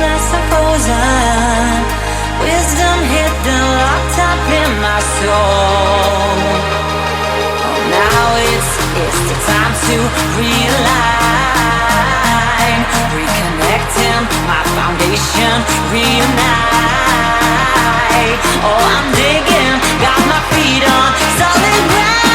restless and frozen. Wisdom hidden, locked up in my soul. Now it's the time to realign, reconnecting my foundation, reunite. Oh, I'm digging, got my feet on solid ground.